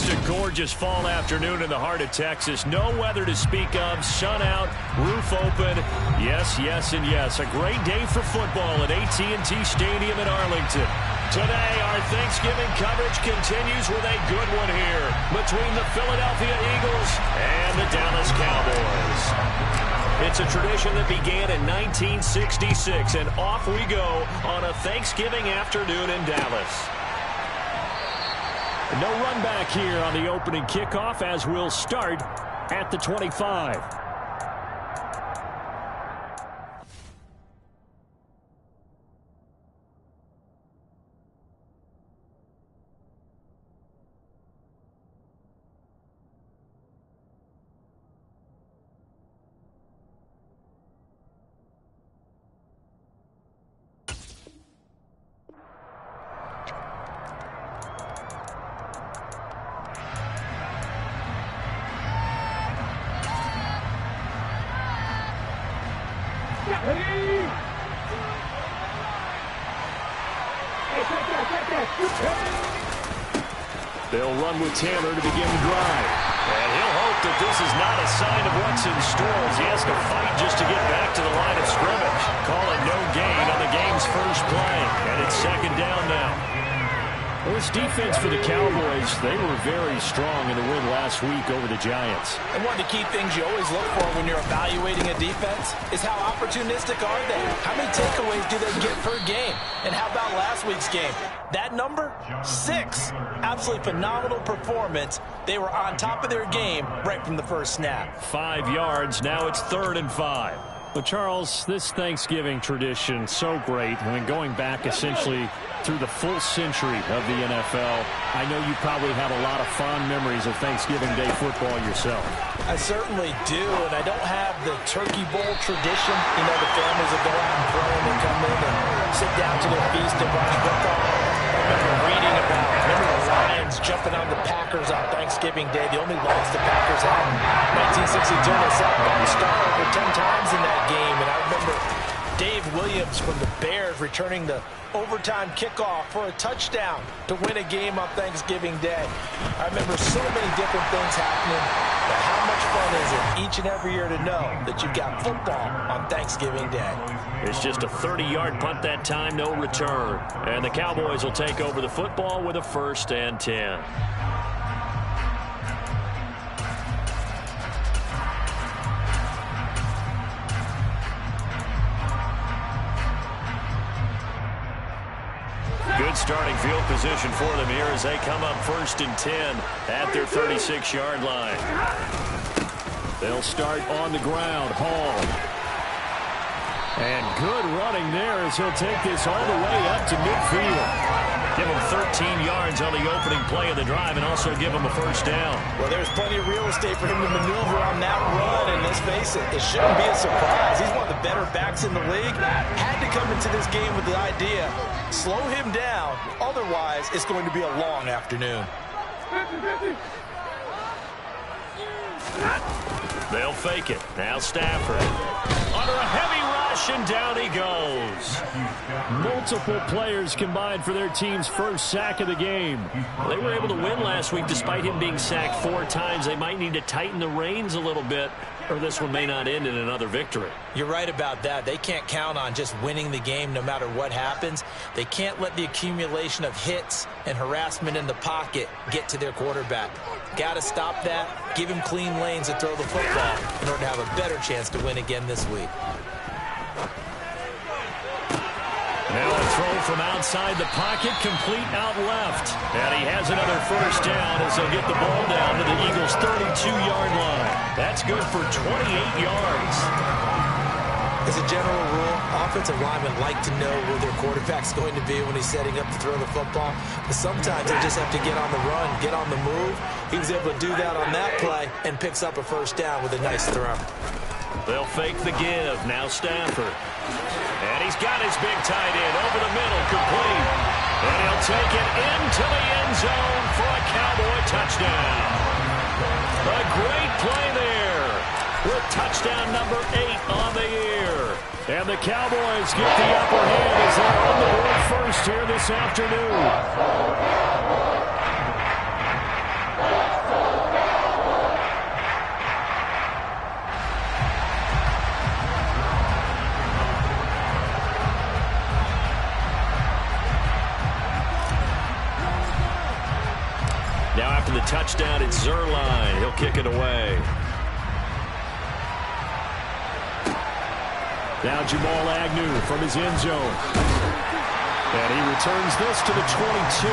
It's a gorgeous fall afternoon in the heart of Texas. No weather to speak of. Sun out, roof open. Yes, yes, and yes. A great day for football at AT&T Stadium in Arlington. Today, our Thanksgiving coverage continues with a good one here between the Philadelphia Eagles and the Dallas Cowboys. It's a tradition that began in 1966, and off we go on a Thanksgiving afternoon in Dallas. No run back here on the opening kickoff as we'll start at the 25. They'll run with Taylor to begin the drive. And he'll hope that this is not a sign of what's in store as he has to fight just to get back to the line of scrimmage. Call it no gain on the game's first play. And it's second down now. Well, this defense for the Cowboys, they were very strong in the win last week over the Giants. And one of the key things you always look for when you're evaluating a defense is how opportunistic are they? How many takeaways do they get per game? And how about last week's game? That number? 6. Absolutely phenomenal performance. They were on top of their game right from the first snap. 5 yards. Now it's 3rd and 5. But, Charles, this Thanksgiving tradition, so great. I mean, going back essentially through the full century of the NFL, I know you probably have a lot of fond memories of Thanksgiving Day football yourself. I certainly do, and I don't have the Turkey Bowl tradition. You know, the families that go out and pray and they come in and sit down to their feast and watch football. I remember reading about the Lions jumping on the Packers on Thanksgiving Day, the only loss the Packers had in 1962. They saw Bobby Starr over 10 times in that game, and I remember Dave Williams from the Bears returning the overtime kickoff for a touchdown to win a game on Thanksgiving Day. I remember so many different things happening, but how much fun is it each and every year to know that you've got football on Thanksgiving Day? It's just a 30-yard punt that time, no return. And the Cowboys will take over the football with a 1st and 10. Good starting field position for them here as they come up 1st and 10 at their 36-yard line. They'll start on the ground. Hall. And good running there as he'll take this all the way up to midfield. Give him 13 yards on the opening play of the drive and also give him a 1st down. Well, there's plenty of real estate for him to maneuver on that run, and let's face it, it shouldn't be a surprise. He's one of the better backs in the league. Had to come into this game with the idea, slow him down, otherwise it's going to be a long afternoon. They'll fake it. Now Stafford. Under a heavy rush, and down he goes. Multiple players combined for their team's first sack of the game. They were able to win last week despite him being sacked 4 times. They might need to tighten the reins a little bit, or this one may not end in another victory. You're right about that. They can't count on just winning the game no matter what happens. They can't let the accumulation of hits and harassment in the pocket get to their quarterback. Got to stop that, give him clean lanes to throw the football in order to have a better chance to win again this week. Now a throw from outside the pocket, complete out left. And he has another 1st down as they'll get the ball down to the Eagles' 32-yard line. That's good for 28 yards. As a general rule, offensive linemen like to know where their quarterback's going to be when he's setting up to throw the football. But sometimes they just have to get on the run, get on the move. He was able to do that on that play and picks up a 1st down with a nice throw. They'll fake the give. Now Stafford. And he's got his big tight end over the middle, complete. And he'll take it into the end zone for a Cowboy touchdown. A great play there with touchdown number 8 on the year. And the Cowboys get the upper hand as they're on the board first here this afternoon. Now after the touchdown, it's Zerline. He'll kick it away. Now Jamal Agnew from his end zone. And he returns this to the 22.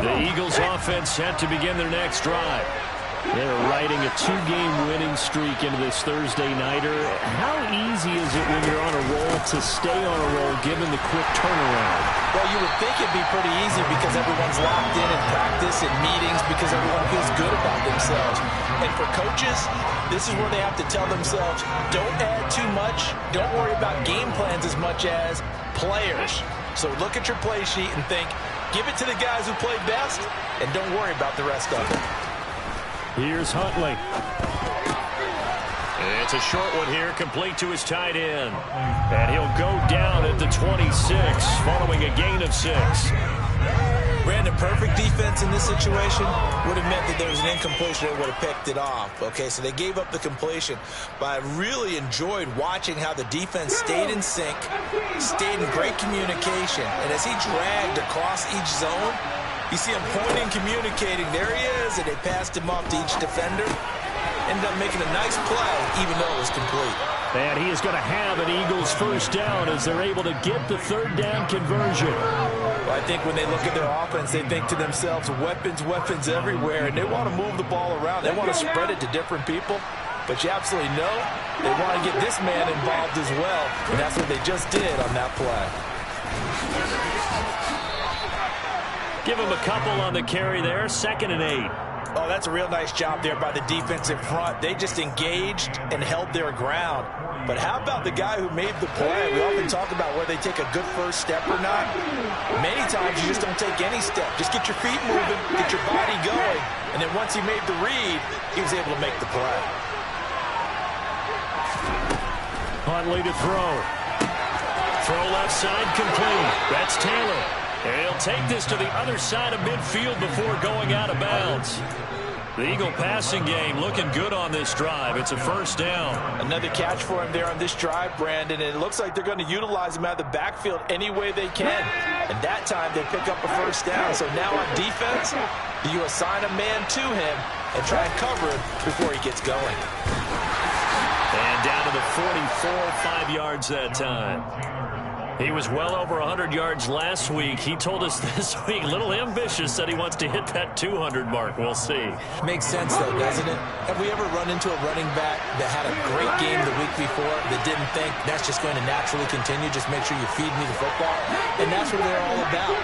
The Eagles offense set to begin their next drive. They're riding a 2-game winning streak into this Thursday nighter. How easy is it when you're on a roll to stay on a roll given the quick turnaround? Well, you would think it'd be pretty easy because everyone's locked in practice and meetings because everyone feels good about themselves. And for coaches, this is where they have to tell themselves, don't add too much. Don't worry about game plans as much as players. So look at your play sheet and think, give it to the guys who play best, and don't worry about the rest of it. Here's Huntley. It's a short one here, complete to his tight end. And he'll go down at the 26, following a gain of 6. Brandon, perfect defense in this situation would have meant that there was an incompletion that would have picked it off. Okay, so they gave up the completion. But I really enjoyed watching how the defense stayed in sync, stayed in great communication. And as he dragged across each zone, you see him pointing, communicating. There he is, and they passed him off to each defender. Ended up making a nice play, even though it was complete. And he is going to have an Eagles first down as they're able to get the third down conversion. Well, I think when they look at their offense, they think to themselves, weapons, weapons everywhere, and they want to move the ball around. They want to spread it to different people. But you absolutely know they want to get this man involved as well, and that's what they just did on that play. Give him a couple on the carry there, 2nd and 8. Oh, that's a real nice job there by the defensive front. They just engaged and held their ground. But how about the guy who made the play? We often talk about whether they take a good first step or not. Many times you just don't take any step. Just get your feet moving, get your body going. And then once he made the read, he was able to make the play. Huntley to throw. Throw left side complete. That's Taylor. And he'll take this to the other side of midfield before going out of bounds. The Eagle passing game looking good on this drive. It's a first down. Another catch for him there on this drive, Brandon. And it looks like they're going to utilize him out of the backfield any way they can. And that time they pick up a first down. So now on defense, you assign a man to him and try and cover him before he gets going. And down to the 44, 5 yards that time. He was well over 100 yards last week. He told us this week, a little ambitious, said he wants to hit that 200 mark. We'll see. Makes sense, though, doesn't it? Have we ever run into a running back that had a great game the week before that didn't think that's just going to naturally continue? Just make sure you feed me the football. And that's what they're all about.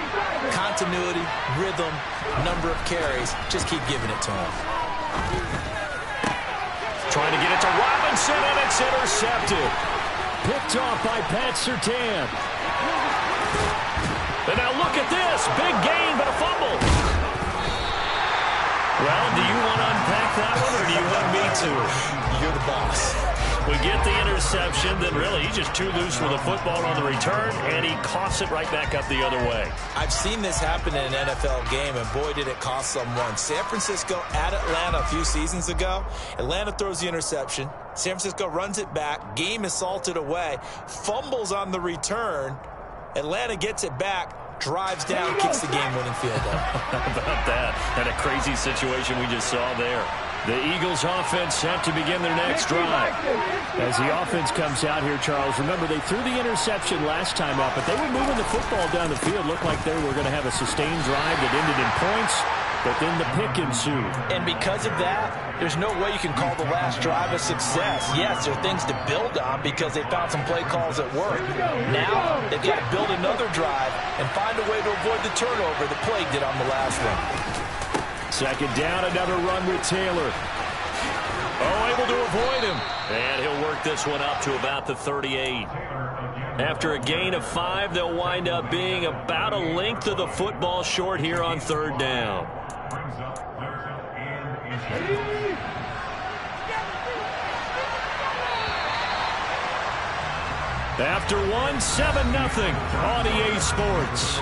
Continuity, rhythm, number of carries. Just keep giving it to him. Trying to get it to Robinson, and it's intercepted. Picked off by Pat Surtain. And now look at this. Big gain, but a fumble. Well, do you want to unpack that one, or do you want me to? You're the boss. We get the interception, then really he's just too loose with the football on the return, and he coughs it right back up the other way. I've seen this happen in an NFL game, and boy, did it cost someone. San Francisco at Atlanta a few seasons ago. Atlanta throws the interception. San Francisco runs it back. Game is salted away. Fumbles on the return. Atlanta gets it back. Drives down, kicks the game-winning field goal. How about that? And a crazy situation we just saw there. The Eagles offense set to begin their next drive. As the offense comes out here, Charles, remember they threw the interception last time out, but they were moving the football down the field. Looked like they were going to have a sustained drive that ended in points, but then the pick ensued. And because of that, there's no way you can call the last drive a success. Yes, there are things to build on because they found some play calls that work. Now, they've got to build another drive and find a way to avoid the turnover that plagued it on the last one. Second down, another run with Taylor. Oh, able to avoid him. And he'll work this one up to about the 38. After a gain of 5, they'll wind up being about a length of the football short here on third down. After one, 7-0 on EA Sports.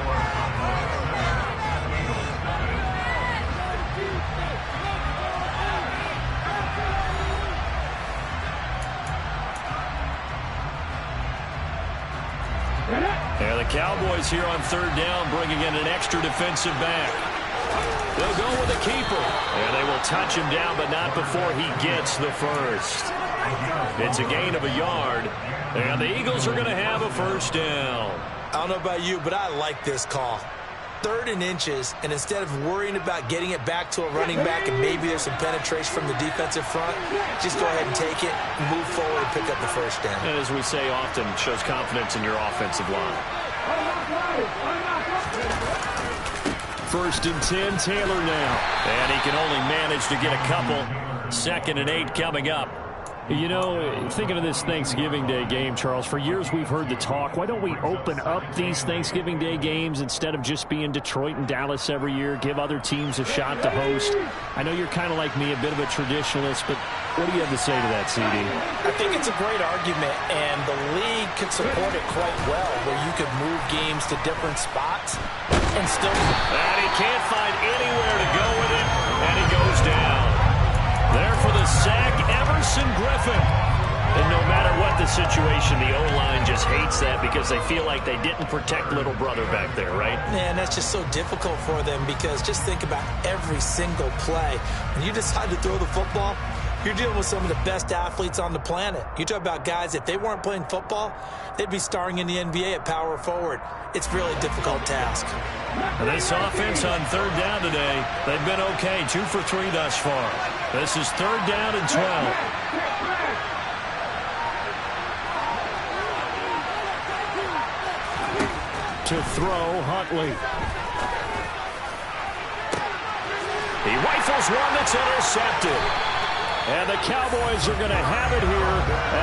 The Cowboys here on third down, bringing in an extra defensive back. They'll go with the keeper. And they will touch him down, but not before he gets the first. It's a gain of a yard. And the Eagles are going to have a first down. I don't know about you, but I like this call. 3rd and inches, and instead of worrying about getting it back to a running back and maybe there's some penetration from the defensive front, just go ahead and take it, move forward, and pick up the first down. And as we say often, shows confidence in your offensive line. 1st and 10, Taylor now. And he can only manage to get a couple. 2nd and 8 coming up. You know, thinking of this Thanksgiving Day game, Charles, for years we've heard the talk, why don't we open up these Thanksgiving Day games instead of just being Detroit and Dallas every year, give other teams a shot to host? I know you're kind of like me, a bit of a traditionalist, but what do you have to say to that, CD? I think it's a great argument, and the league could support it quite well, where you could move games to different spots and still... And he can't find anywhere to go with it, and he goes down. There for the sack, Emerson Griffin. And no matter what the situation, the O-line just hates that because they feel like they didn't protect little brother back there, right? Man, that's just so difficult for them because just think about every single play. When you decide to throw the football, you're dealing with some of the best athletes on the planet. You talk about guys, if they weren't playing football, they'd be starring in the NBA at power forward. It's really a difficult task. And this offense on 3rd down today, they've been okay, 2 for 3 thus far. This is 3rd down and 12. To throw, Huntley. He rifles one that's intercepted. And the Cowboys are going to have it here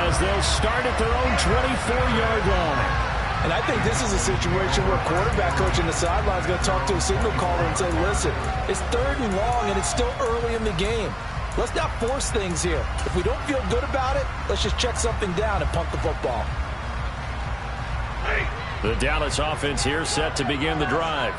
as they'll start at their own 24-yard line. And I think this is a situation where quarterback coach in the sideline is going to talk to a signal caller and say, listen, it's 3rd and long and it's still early in the game. Let's not force things here. If we don't feel good about it, let's just check something down and punt the football. The Dallas offense here set to begin the drive.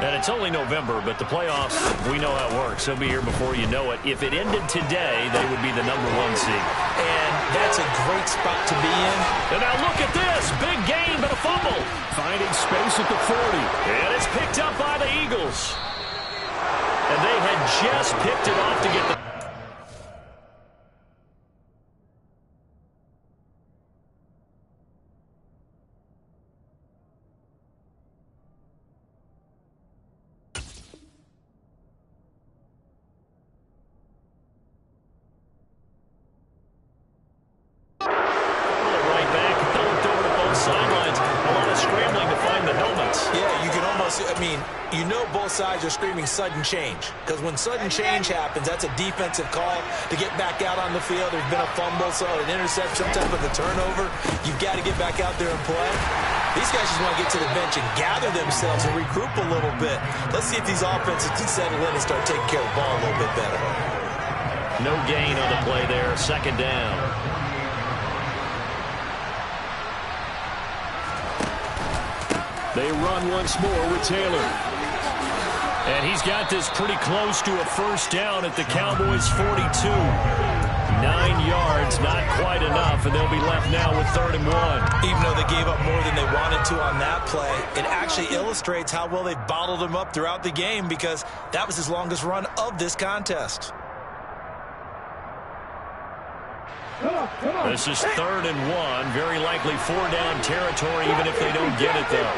And it's only November, but the playoffs, we know how it works. They'll be here before you know it. If it ended today, they would be the number 1 seed. And that's a great spot to be in. And now look at this. Big gain, but a fumble. Finding space at the 40. And it's picked up by the Eagles. And they had just picked it off to get the... Both sides are screaming sudden change because when sudden change happens, that's a defensive call to get back out on the field. There's been a fumble, so an interception, some type of a turnover. You've got to get back out there and play. These guys just want to get to the bench and gather themselves and regroup a little bit. Let's see if these offenses can settle in and start taking care of the ball a little bit better. No gain on the play there. 2nd down. They run once more with Taylor. And he's got this pretty close to a first down at the Cowboys' 42. 9 yards, not quite enough, and they'll be left now with 3rd and 1. Even though they gave up more than they wanted to on that play, it actually illustrates how well they bottled him up throughout the game because that was his longest run of this contest. This is 3rd and 1. Very likely 4-down territory, even if they don't get it, though.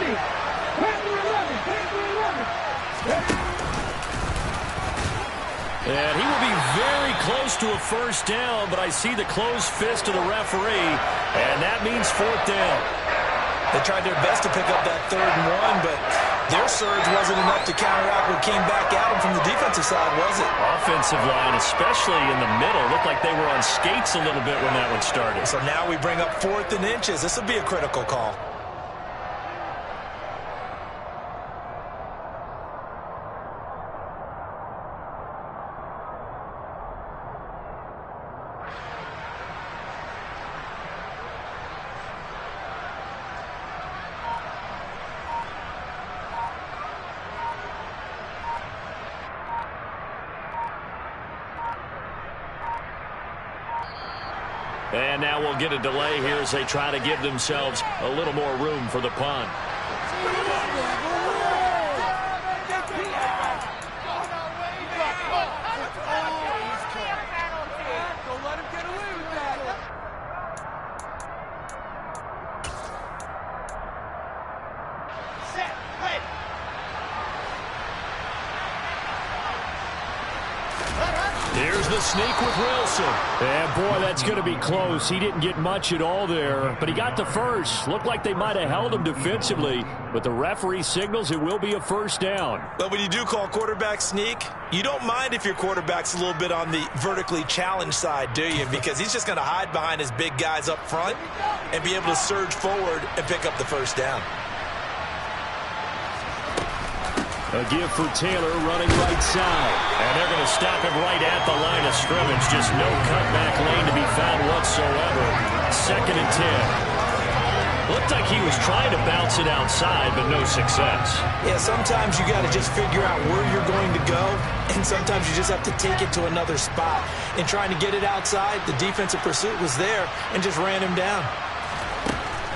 And he will be very close to a first down, but I see the closed fist of the referee, and that means 4th down. They tried their best to pick up that 3rd and 1, but their surge wasn't enough to counteract what came back at them from the defensive side, was it? Offensive line, especially in the middle, looked like they were on skates a little bit when that one started. So now we bring up 4th and inches. This will be a critical call. And now we'll get a delay here as they try to give themselves a little more room for the punt. sneak with Wilson. And boy, that's going to be close. He didn't get much at all there, but he got the first. Looked like they might have held him defensively, but the referee signals it will be a first down. But when you do call quarterback sneak, you don't mind if your quarterback's a little bit on the vertically challenged side, do you? Because he's just going to hide behind his big guys up front and be able to surge forward and pick up the first down. A give for Taylor running right side. And they're going to stop him right at the line of scrimmage. Just no cutback lane to be found whatsoever. 2nd and 10. Looked like he was trying to bounce it outside, but no success. Yeah, sometimes you got to just figure out where you're going to go, and sometimes you just have to take it to another spot. In trying to get it outside, the defensive pursuit was there and just ran him down.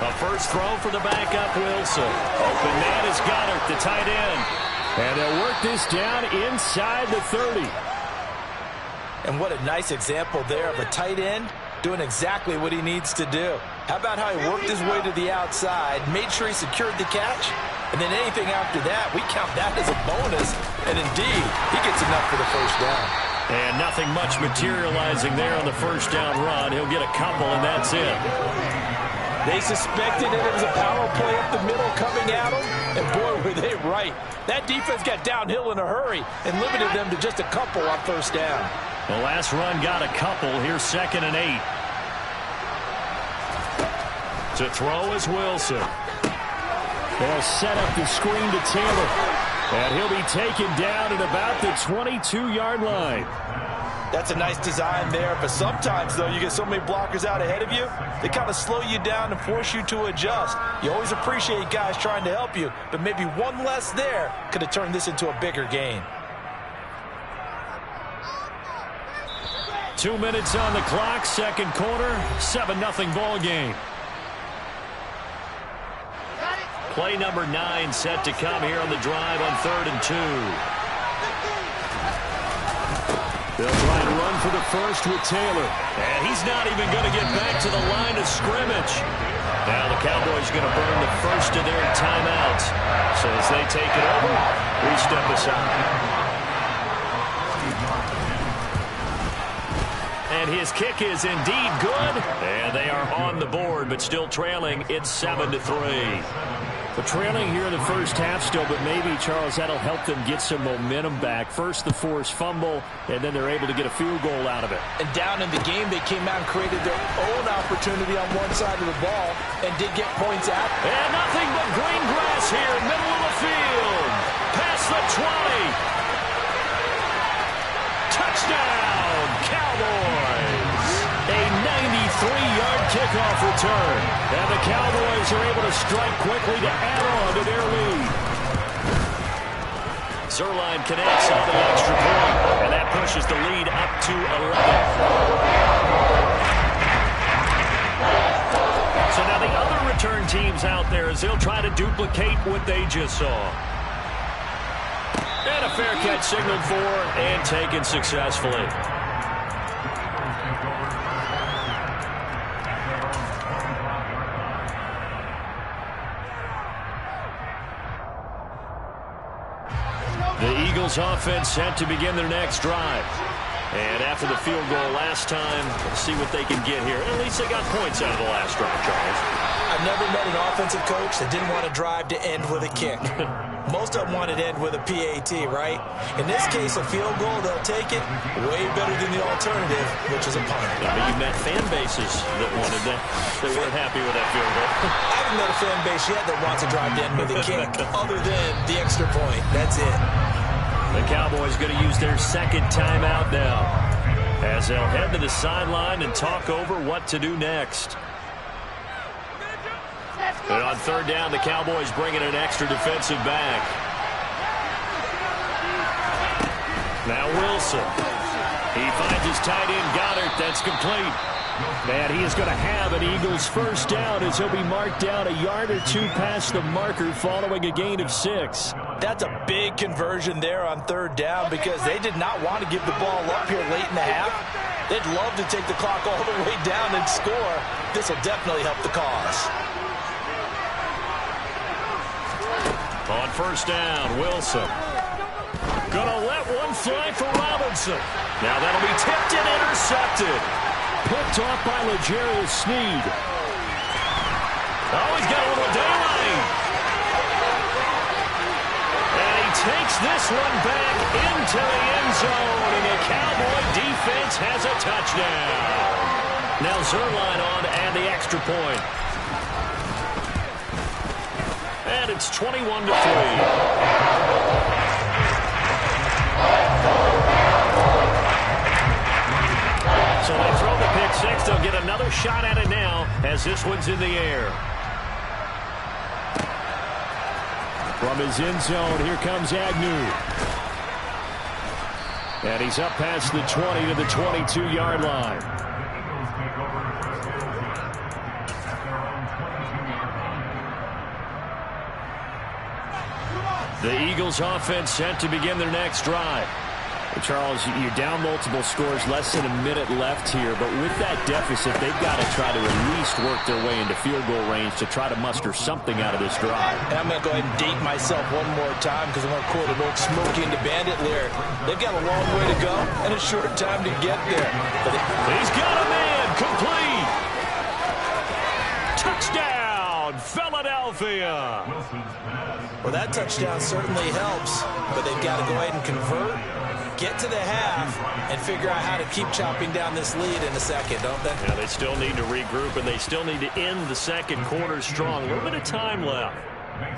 A first throw for the backup, Wilson. Open man is Goddard, the tight end. And they'll work this down inside the 30. And what a nice example there of a tight end doing exactly what he needs to do. How about how he worked his way to the outside, made sure he secured the catch, and then anything after that, we count that as a bonus. And indeed, he gets enough for the first down. And nothing much materializing there on the first down run. He'll get a couple, and that's it. They suspected it was a power play up the middle coming at them, and boy, were they right. That defense got downhill in a hurry and limited them to just a couple on first down. The last run got a couple. Here's 2nd and 8. To throw is Wilson. They'll set up the screen to Taylor. And he'll be taken down at about the 22-yard line. That's a nice design there, but sometimes, though, you get so many blockers out ahead of you, they kind of slow you down and force you to adjust. You always appreciate guys trying to help you, but maybe one less there could have turned this into a bigger gain. 2 minutes on the clock, second quarter, 7-0 ball game. Play number 9 set to come here on the drive on 3rd and 2. They'll try to run for the first with Taylor. And he's not even going to get back to the line of scrimmage. Now the Cowboys are going to burn the first of their timeouts. So as they take it over, we step aside. And his kick is indeed good. And they are on the board, but still trailing. It's 7-3. But trailing here in the first half still, but maybe, Charles, that'll help them get some momentum back. First the forced fumble, and then they're able to get a field goal out of it. And down in the game, they came out and created their own opportunity on one side of the ball and did get points out. And nothing but green grass here, middle of the field. Past the 20. Touchdown, Cowboys. A 93-yard kickoff return. And the Cowboys are able to strike quickly to add on to their lead. Zerline connects on the extra point, and that pushes the lead up to 11. So now the other return teams out there as they'll try to duplicate what they just saw. And a fair catch signaled for and taken successfully. The Eagles offense set to begin their next drive. And after the field goal last time, let's see what they can get here. At least they got points out of the last drive, Charles. I've never met an offensive coach that didn't want to drive to end with a kick. Most of them wanted to end with a PAT, right? In this case, a field goal, they'll take it way better than the alternative, which is a punt. I mean, you met fan bases that wanted that. They weren't happy with that field goal. I haven't met a fan base yet that wants to drive to end with a kick other than the extra point. That's it. The Cowboys going to use their second timeout now as they'll head to the sideline and talk over what to do next. And on third down, the Cowboys bringing an extra defensive back. Now Wilson. He finds his tight end, Goddard. That's complete. Man, he is going to have an Eagles first down as he'll be marked down a yard or two past the marker following a gain of 6. That's a big conversion there on third down because they did not want to give the ball up here late in the half. They'd love to take the clock all the way down and score. This will definitely help the cause. On first down, Wilson. Gonna let one fly for Robinson. Now that'll be tipped and intercepted. Picked off by L'Jarius Sneed. Oh, he's got a little daylight. And he takes this one back into the end zone, and the Cowboy defense has a touchdown. Now Zuerlein on to add the extra point. And it's 21-3. So they throw the pick six. They'll get another shot at it now as this one's in the air. From his end zone, here comes Agnew. And he's up past the 20 to the 22-yard line. The Eagles offense set to begin their next drive. Charles, you're down multiple scores, less than a minute left here, but with that deficit, they've got to try to at least work their way into field goal range to try to muster something out of this drive. And I'm going to go ahead and date myself one more time because I'm going to quote an old Smokey and the Bandit lyric. They've got a long way to go and a short time to get there. But he's got a man, complete. Touchdown, Philadelphia. Well, that touchdown certainly helps, but they've got to go ahead and convert, get to the half, and figure out how to keep chopping down this lead in a second, don't they? Yeah, they still need to regroup, and they still need to end the second quarter strong. A little bit of time left.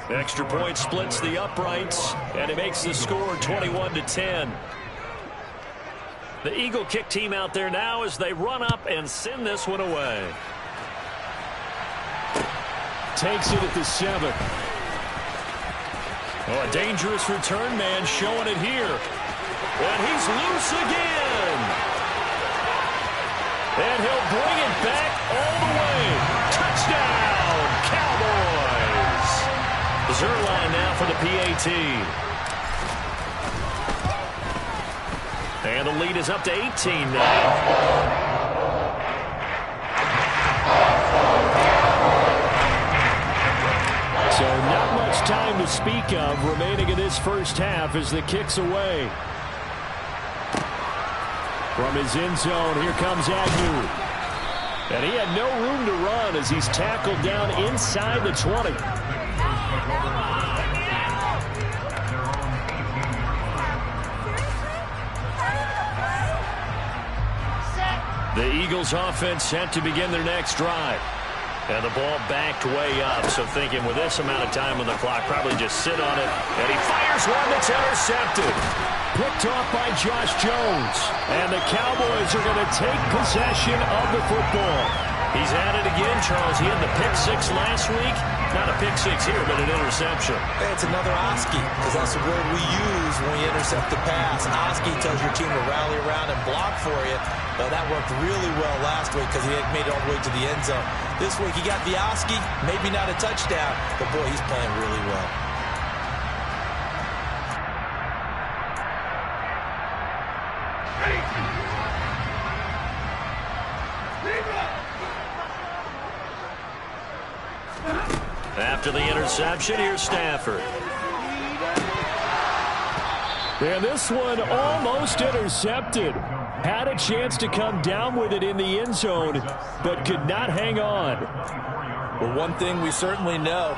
Extra point splits the uprights, and it makes the score 21-10. The Eagle kick team out there now as they run up and send this one away. Takes it at the 7. Oh, a dangerous return man showing it here. And he's loose again. And he'll bring it back all the way. Touchdown, Cowboys. Zuerlein now for the PAT. And the lead is up to 18 now. So not much time to speak of remaining in this first half as the kick's away. From his end zone, here comes Agnew. And he had no room to run as he's tackled down inside the 20. The Eagles offense set to begin their next drive. And the ball backed way up, so thinking with this amount of time on the clock, probably just sit on it. And he fires one that's intercepted. Picked off by Josh Jones. And the Cowboys are going to take possession of the football. He's at it again, Charles. He had the pick six last week. Not a pick six here, but an interception. Hey, it's another Oski, because that's the word we use when we intercept the pass. Oski tells your team to rally around and block for you. But that worked really well last week because he had made it all the way to the end zone. This week he got the Oski, maybe not a touchdown, but boy, he's playing really well. After the interception, here's Stafford. And this one almost intercepted. Had a chance to come down with it in the end zone, but could not hang on. Well, one thing we certainly know,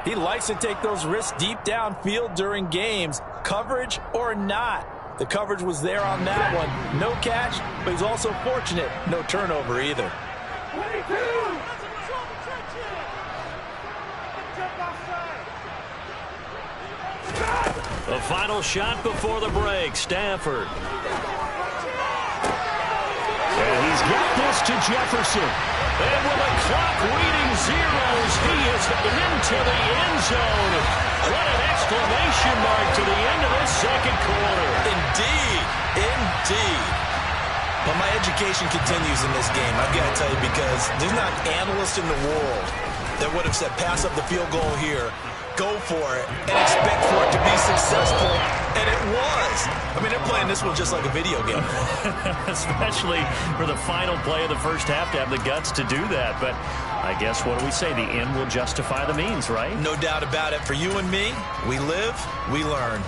he likes to take those risks deep downfield during games, coverage or not. The coverage was there on that one. No catch, but he's also fortunate. No turnover either. The final shot before the break, Stafford. And he's got this to Jefferson. And with the clock reading zeros, he is into the end zone. What an exclamation mark to the end of this second quarter. Indeed, indeed. But my education continues in this game, I've got to tell you, because there's not an analyst in the world that would have said pass up the field goal here, go for it, and expect for it to be successful. And it was. I mean, they're playing this one just like a video game. Especially for the final play of the first half to have the guts to do that. But I guess, what do we say? The end will justify the means, right? No doubt about it. For you and me, we live, we learn.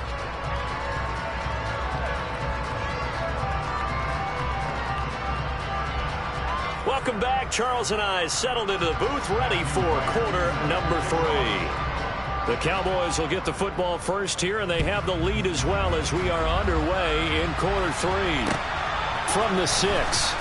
Welcome back. Charles and I settled into the booth, ready for quarter number 3. The Cowboys will get the football first here, and they have the lead as well as we are underway in quarter 3. From the 6.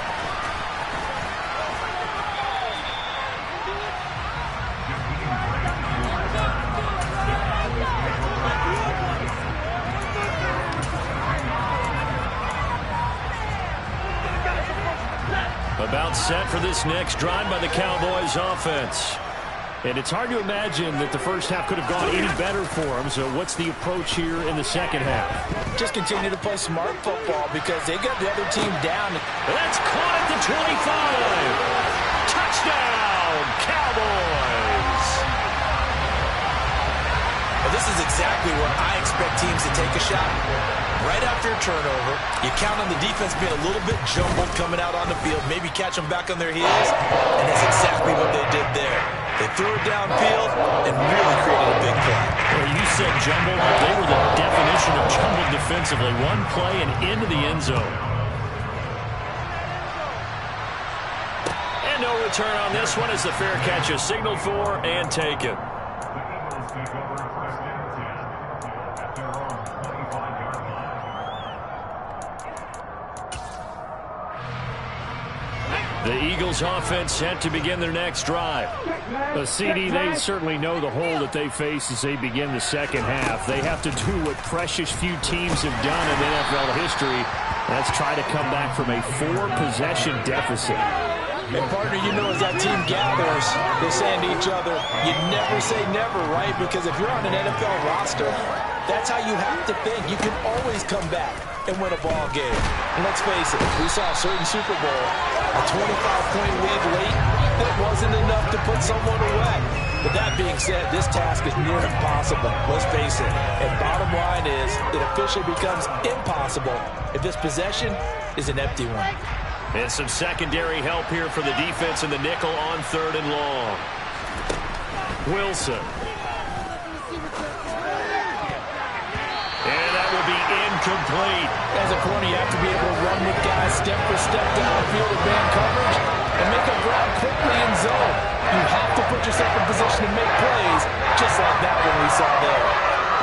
About set for this next drive by the Cowboys offense. And it's hard to imagine that the first half could have gone any better for them. So what's the approach here in the second half? Just continue to play smart football because they got the other team down. That's caught at the 25. Touchdown, Cowboys. Well, this is exactly where I expect teams to take a shot. Right after a turnover, you count on the defense being a little bit jumbled coming out on the field, maybe catch them back on their heels, and that's exactly what they did there. They threw it downfield and really created a big play. Well, you said jumbled. They were the definition of jumbled defensively. One play and into the end zone. And no return on this one as the fair catch is signaled for and taken. The Eagles offense set to begin their next drive. CD, they certainly know the hole that they face as they begin the second half. They have to do what precious few teams have done in NFL history. That's try to come back from a 4-possession deficit. And partner, you know, as that team gathers, they're saying to each other, you never say never, right? Because if you're on an NFL roster, that's how you have to think. You can always come back and win a ball game. And let's face it, we saw a certain Super Bowl, a 25-point lead late, that wasn't enough to put someone away. But that being said, this task is near impossible. Let's face it. And bottom line is, it officially becomes impossible if this possession is an empty one. And some secondary help here for the defense in the nickel on 3rd and long. Wilson. And that will be incomplete. As a corner, you have to be able to run with guys step for step downfield with man coverage and make a grab quickly in zone. You have to put yourself in position to make plays, just like that one we saw there.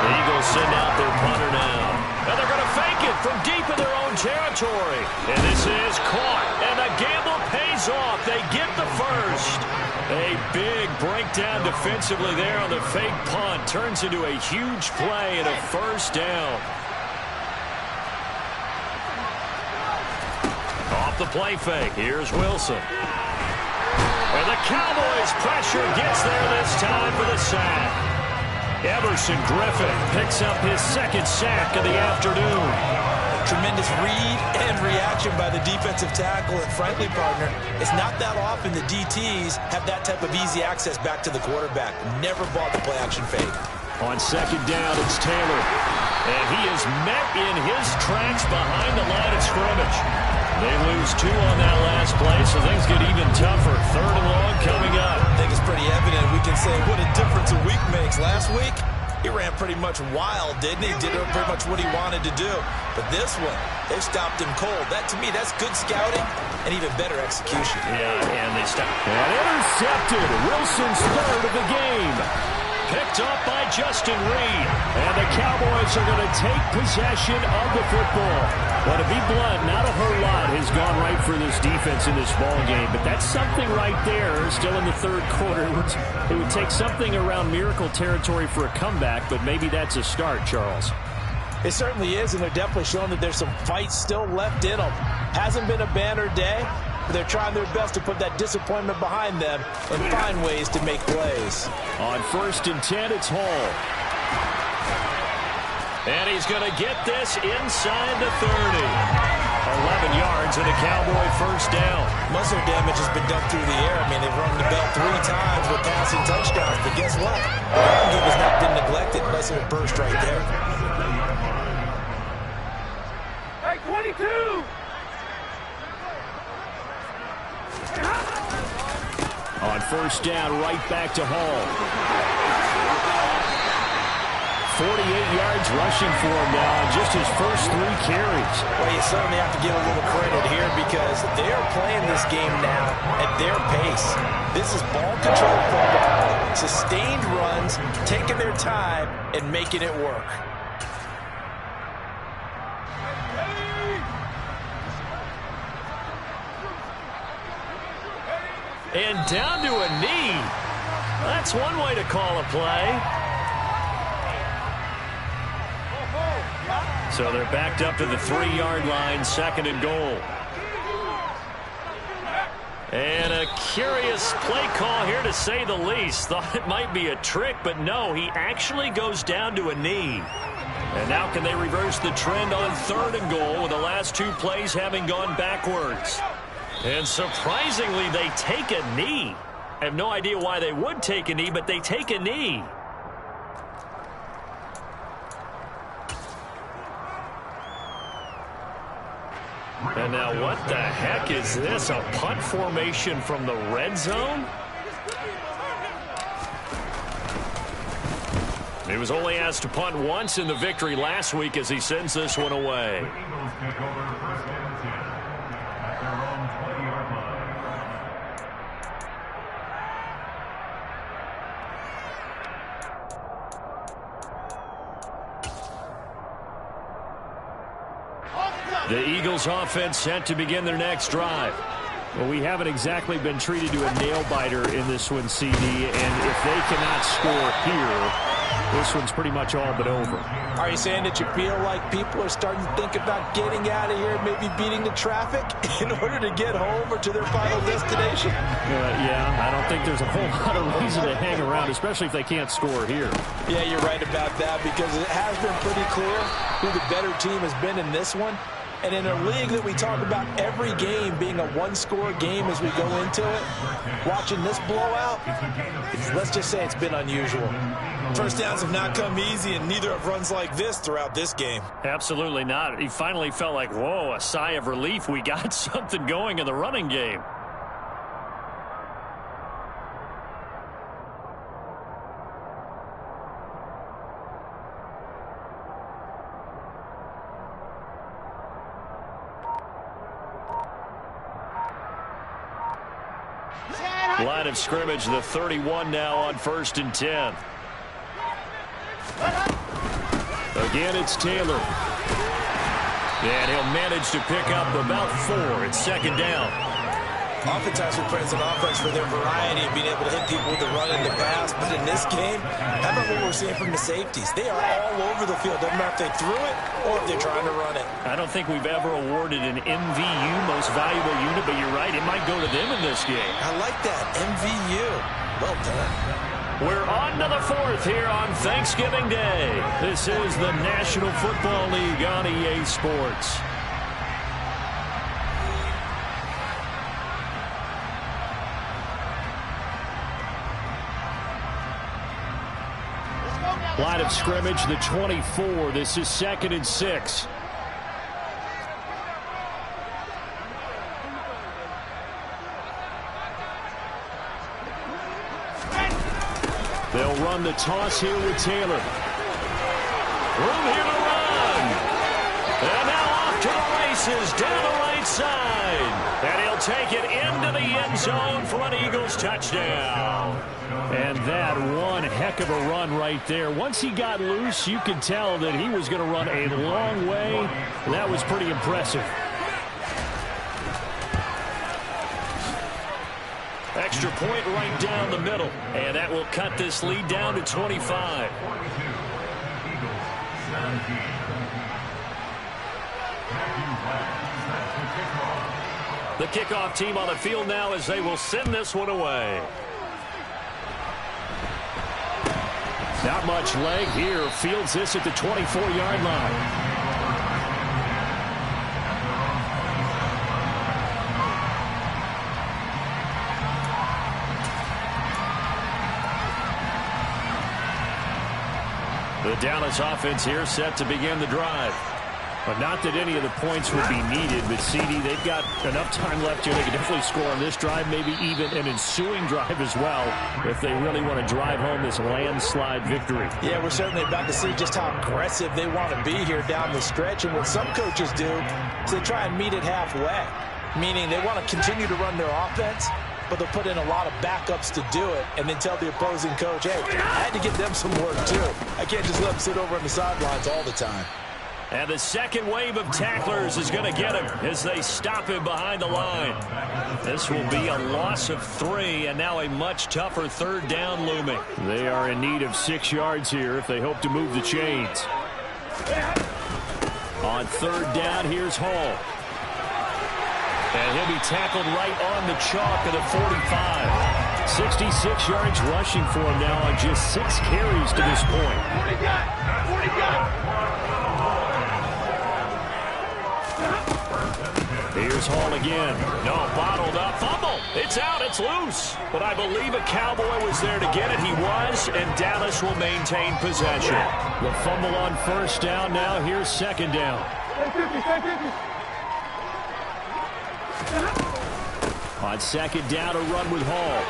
The Eagles send out their punter now. And they're going to fake it from deep in their own territory. And this is caught. And the gamble pays off. They get the first. A big breakdown defensively there on the fake punt. Turns into a huge play and a first down. Off the play fake. Here's Wilson. And the Cowboys pressure gets there this time for the sack. Everson Griffin picks up his 2nd sack of the afternoon. Tremendous read and reaction by the defensive tackle. And frankly, partner, it's not that often the DTs have that type of easy access back to the quarterback. Never bought the play-action fake. On 2nd down, it's Taylor. And he is met in his tracks behind the line of scrimmage. They lose 2 on that last play, so things get even tougher. 3rd and long coming up. I think it's pretty evident. We can say what a difference a week makes. Last week, he ran pretty much wild, didn't he? Did pretty much what he wanted to do. But this one, they stopped him cold. That, to me, that's good scouting and even better execution. Yeah, and they stopped. And intercepted. Wilson's 3rd of the game. Picked up by Justin Reed. And the Cowboys are going to take possession of the football. Well, to be blunt, not a whole lot has gone right for this defense in this ball game. But that's something right there. Still in the 3rd quarter. It would take something around miracle territory for a comeback, but maybe that's a start, Charles. It certainly is, and they're definitely showing that there's some fight still left in them. Hasn't been a banner day, but they're trying their best to put that disappointment behind them and find ways to make plays. On 1st and 10, it's Hall. And he's going to get this inside the 30. 11 yards and a Cowboy first down. Muscle damage has been done through the air. I mean, they've rung the bell 3 times with passing touchdowns, but guess what? The ground game has not been neglected. Nice little burst right there. Hey, 22! On 1st down, right back to Hall. 48 yards rushing for him now on just his first 3 carries. Well, you certainly have to give a little credit here because they're playing this game now at their pace. This is ball control football, sustained runs, taking their time and making it work. And down to a knee. That's one way to call a play. So they're backed up to the 3-yard line, 2nd and goal. And a curious play call here, to say the least. Thought it might be a trick, but no, he actually goes down to a knee. And now can they reverse the trend on 3rd and goal with the last 2 plays having gone backwards? And surprisingly, they take a knee. I have no idea why they would take a knee, but they take a knee. And now what the heck is this? A punt formation from the red zone? He was only asked to punt once in the victory last week as he sends this one away. The Eagles offense set to begin their next drive. Well, we haven't exactly been treated to a nail-biter in this one, CD, and if they cannot score here, this one's pretty much all but over. Are you saying that you feel like people are starting to think about getting out of here, maybe beating the traffic in order to get home or to their final destination? Yeah, I don't think there's a whole lot of reason to hang around, especially if they can't score here. Yeah, you're right about that, because it has been pretty clear who the better team has been in this one. And in a league that we talk about every game being a one-score game as we go into it, watching this blowout, let's just say it's been unusual. First downs have not come easy, and neither have runs like this throughout this game. Absolutely not. He finally felt like, whoa, a sigh of relief. We got something going in the running game. Line of scrimmage, the 31 now on 1st and 10. Again, it's Taylor. And he'll manage to pick up about 4. It's 2nd down. Oftentimes we praise an offense for their variety of being able to hit people with the run and the pass. But in this game, how about what we're seeing from the safeties? They are all over the field. Doesn't matter if they threw it or if they're trying to run it. I don't think we've ever awarded an MVU, most valuable unit, but you're right, it might go to them in this game. I like that, MVU. Well done. We're on to the 4th here on Thanksgiving Day. This is the National Football League on EA Sports. Line of scrimmage, the 24. This is 2nd and 6. They'll run the toss here with Taylor. Room here to run. And now off to the races down the right side. And he'll take it into the end zone for an Eagles touchdown. And that one heck of a run right there. Once he got loose, you could tell that he was going to run a long way. That was pretty impressive. Extra point right down the middle. And that will cut this lead down to 25. The kickoff team on the field now as they will send this one away. Not much leg here. Fields this at the 24-yard line. The Dallas offense here set to begin the drive. But not that any of the points would be needed, but CD, they've got enough time left here. They can definitely score on this drive, maybe even an ensuing drive as well, if they really want to drive home this landslide victory. Yeah, we're certainly about to see just how aggressive they want to be here down the stretch. And what some coaches do is they try and meet it halfway, meaning they want to continue to run their offense, but they'll put in a lot of backups to do it and then tell the opposing coach, hey, I had to get them some work too. I can't just let them sit over on the sidelines all the time. And the second wave of tacklers is going to get him as they stop him behind the line. This will be a loss of 3, and now a much tougher third down looming. They are in need of 6 yards here if they hope to move the chains. On third down, here's Hall. And he'll be tackled right on the chalk of the 45. 66 yards rushing for him now on just 6 carries to this point. 40 got. Here's Hall again. No, bottled up. Fumble. It's out. It's loose. But I believe a Cowboy was there to get it. He was, and Dallas will maintain possession. The fumble on first down. Now here's second down. On second down, a run with Hall.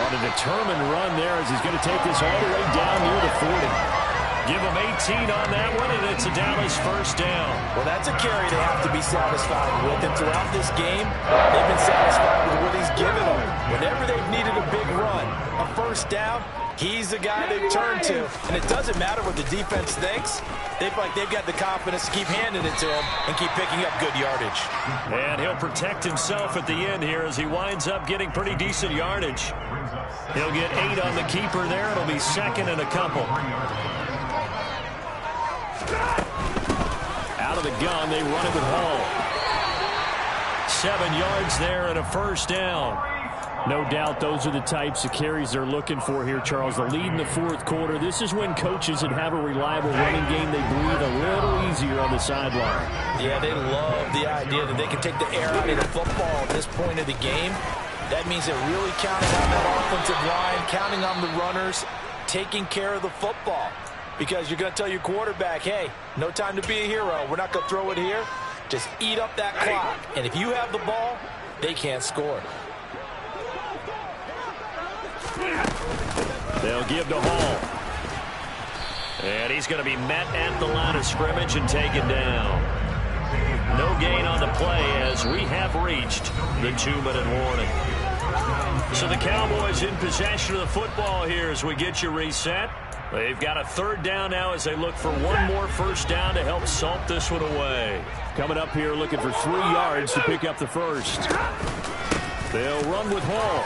On a determined run there as he's going to take this all the way down near the 40. Give him 18 on that one, and it's a Dallas first down. Well, that's a carry they have to be satisfied with. And throughout this game, they've been satisfied with what he's given them. Whenever they've needed a big run, a first down, he's the guy they've turned to. And it doesn't matter what the defense thinks. They feel like they've got the confidence to keep handing it to him and keep picking up good yardage. And he'll protect himself at the end here as he winds up getting pretty decent yardage. He'll get 8 on the keeper there. It'll be second and a couple. Out of the gun, they run it with Hall. 7 yards there and a first down. No doubt those are the types of carries they're looking for here, Charles. The lead in the fourth quarter. This is when coaches that have a reliable running game, they breathe a little easier on the sideline. Yeah, they love the idea that they can take the air out of the football at this point of the game. That means they're really counting on that offensive line, counting on the runners, taking care of the football. Because you're going to tell your quarterback, hey, no time to be a hero. We're not going to throw it here. Just eat up that clock. And if you have the ball, they can't score. They'll give to Hall. And he's going to be met at the line of scrimmage and taken down. No gain on the play as we have reached the 2-minute warning. So the Cowboys in possession of the football here as we get you reset. They've got a third down now as they look for one more first down to help salt this one away. Coming up here looking for 3 yards to pick up the first. They'll run with Hall.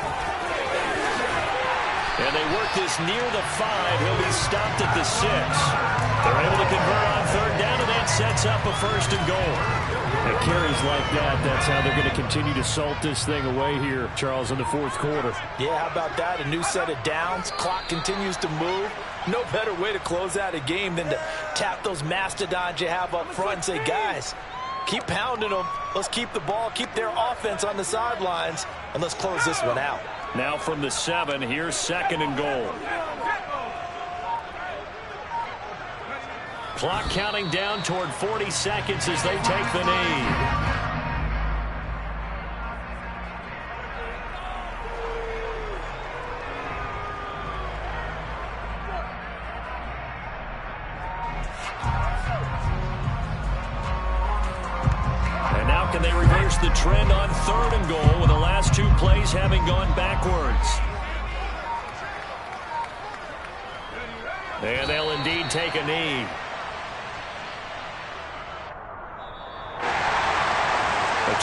And they work this near the 5. He'll be stopped at the 6. They're able to convert on third down, and that sets up a first and goal. And carries like that, that's how they're going to continue to salt this thing away here, Charles, in the fourth quarter. Yeah, how about that? A new set of downs. Clock continues to move. No better way to close out a game than to tap those mastodons you have up front and say, guys, keep pounding them. Let's keep the ball, keep their offense on the sidelines, and let's close this one out. Now from the 7, here's second and goal. Clock counting down toward 40 seconds as they take the knee. And now can they reverse the trend on third and goal with the last 2 plays having gone backwards? And they'll indeed take a knee.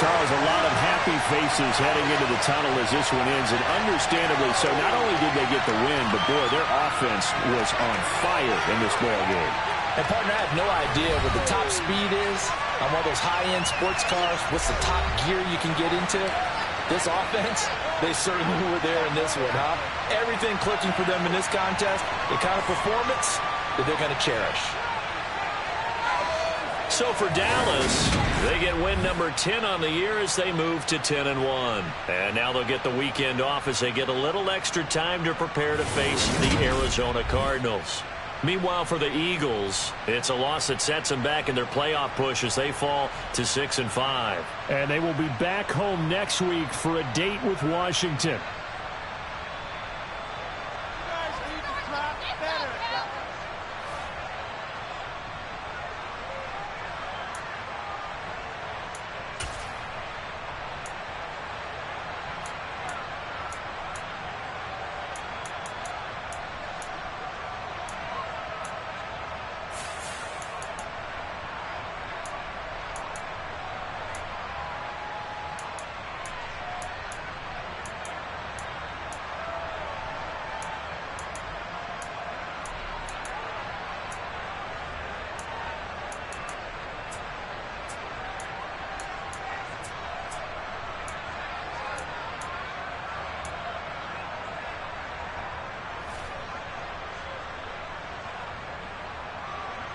Charles, a lot of happy faces heading into the tunnel as this one ends, and understandably so. Not only did they get the win, but boy, their offense was on fire in this ball game. And partner, I have no idea what the top speed is on one of those high-end sports cars. What's the top gear you can get into? This offense, they certainly were there in this one, huh? Everything clicking for them in this contest, the kind of performance that they're going to cherish. So for Dallas, they get win number 10 on the year as they move to 10-1. And now they'll get the weekend off as they get a little extra time to prepare to face the Arizona Cardinals. Meanwhile, for the Eagles, it's a loss that sets them back in their playoff push as they fall to 6-5. And they will be back home next week for a date with Washington.